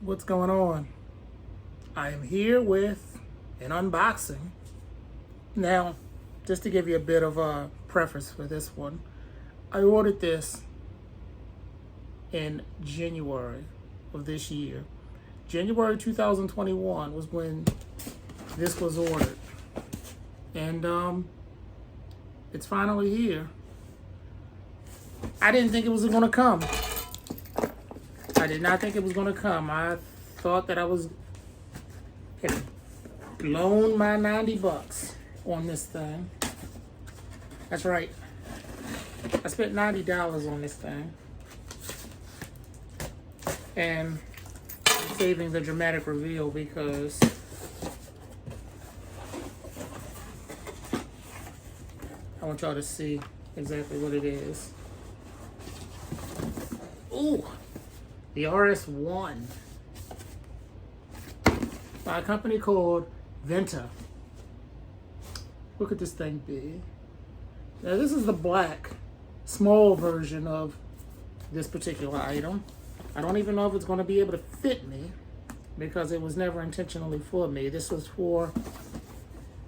What's going on? I am here with an unboxing. Now, just to give you a bit of a preface for this one, I ordered this in January of this year. January 2021 was when this was ordered. And it's finally here. I didn't think it was going to come. I did not think it was going to come. I thought that I had blown my 90 bucks on this thing. That's right. I spent $90 on this thing. And I'm saving the dramatic reveal because I want y'all to see exactly what it is. Ooh, the RS1 by a company called Venta. What could this thing be? Now this is the black, small version of this particular item. I don't even know if it's going to be able to fit me because it was never intentionally for me. This was for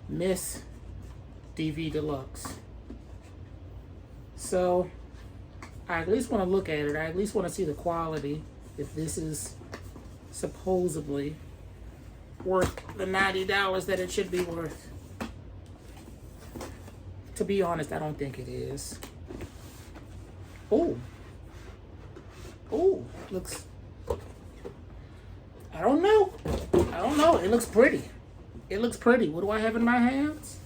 Miss DV Deluxe. So I at least want to look at it. I at least want to see the quality, if this is supposedly worth the $90 that it should be worth. To be honest, I don't think it is. Oh. Oh, looks, I don't know. It looks pretty. It looks pretty. What do I have in my hands?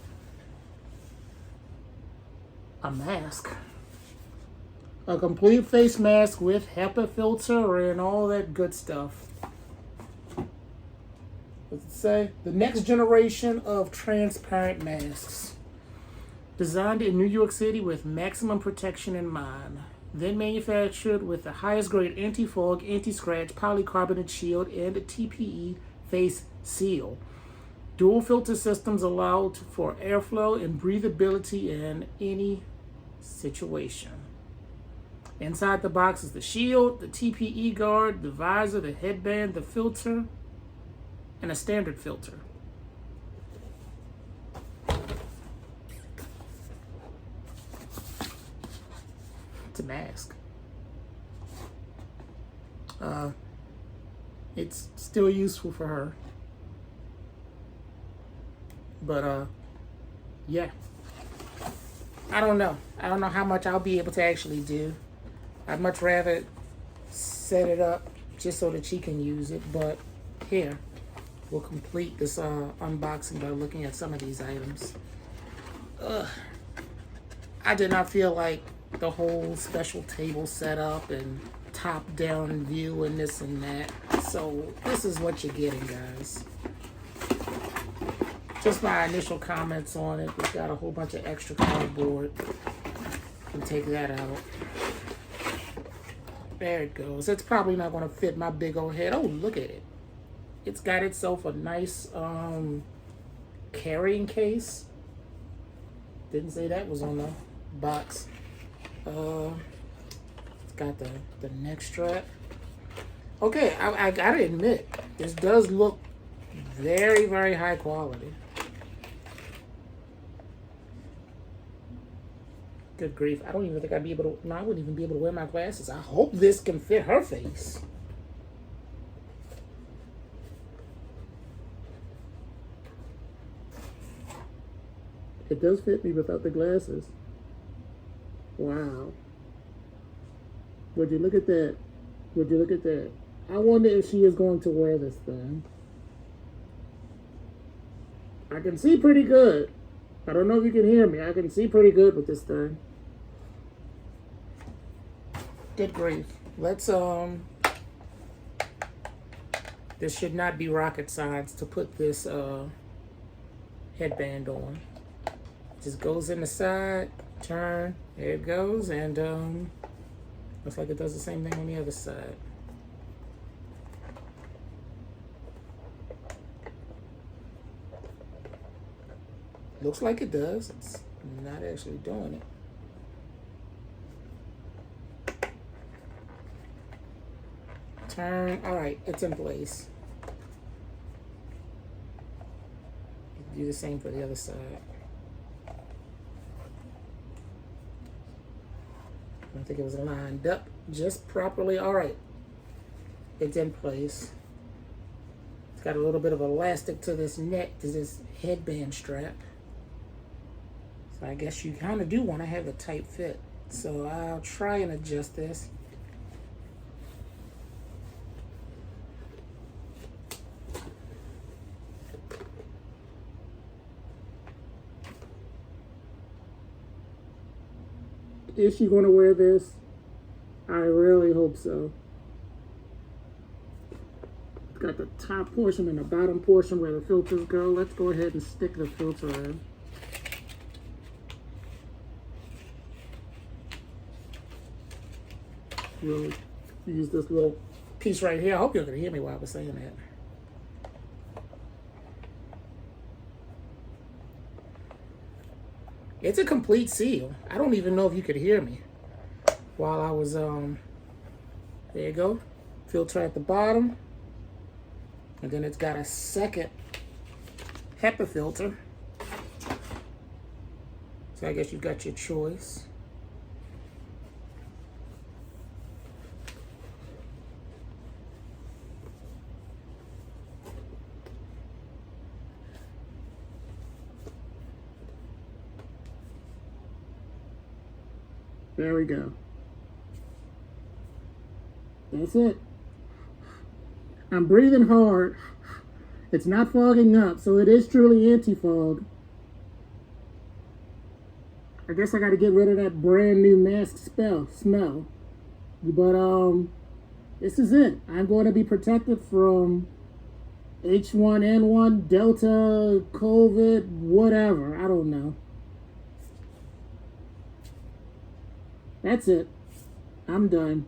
A mask. A complete face mask with HEPA filter and all that good stuff. What's it say? The next generation of transparent masks. Designed in New York City with maximum protection in mind. Then manufactured with the highest grade anti-fog, anti-scratch, polycarbonate shield, and a TPE face seal. Dual filter systems allowed for airflow and breathability in any situation. Inside the box is the shield, the TPE guard, the visor, the headband, the filter, and a standard filter. It's a mask. It's still useful for her. But yeah. I don't know. I don't know how much I'll be able to actually do. I'd much rather set it up just so that she can use it. But here, we'll complete this unboxing by looking at some of these items. Ugh. I did not feel like the whole special table setup and top-down view and this and that. So this is what you're getting, guys. Just my initial comments on it. We've got a whole bunch of extra cardboard. Can take that out. There it goes. It's probably not going to fit my big old head. Oh, look at it. It's got itself a nice carrying case. Didn't say that was on the box. It's got the neck strap. Okay, I gotta admit, this does look very, very high quality. Good grief, I don't even think I'd be able to, no, I wouldn't even be able to wear my glasses. I hope this can fit her face. It does fit me without the glasses. Wow. Would you look at that? Would you look at that? I wonder if she is going to wear this thing. I can see pretty good. I don't know if you can hear me. I can see pretty good with this thing. Good grief. Let's, this should not be rocket science to put this, headband on. Just goes in the side, turn, there it goes, and looks like it does the same thing on the other side. Looks like it does. It's not actually doing it. Turn. All right, it's in place. Do the same for the other side. I don't think it was lined up just properly. All right, it's in place. It's got a little bit of elastic to this neck, to this headband strap. So I guess you kind of do want to have a tight fit. So I'll try and adjust this. Is she going to wear this? I really hope so. It's got the top portion and the bottom portion where the filters go. Let's go ahead and stick the filter in. Really use this little piece right here. I hope you're going to hear me while I was saying that. It's a complete seal. I don't even know if you could hear me while I was, there you go. Filter at the bottom. And then it's got a second HEPA filter. So I guess you've got your choice. There we go. That's it. I'm breathing hard. It's not fogging up, so it is truly anti-fog. I guess I got to get rid of that brand new mask smell. But this is it. I'm going to be protected from H1N1, Delta, COVID, whatever. I don't know. That's it. I'm done.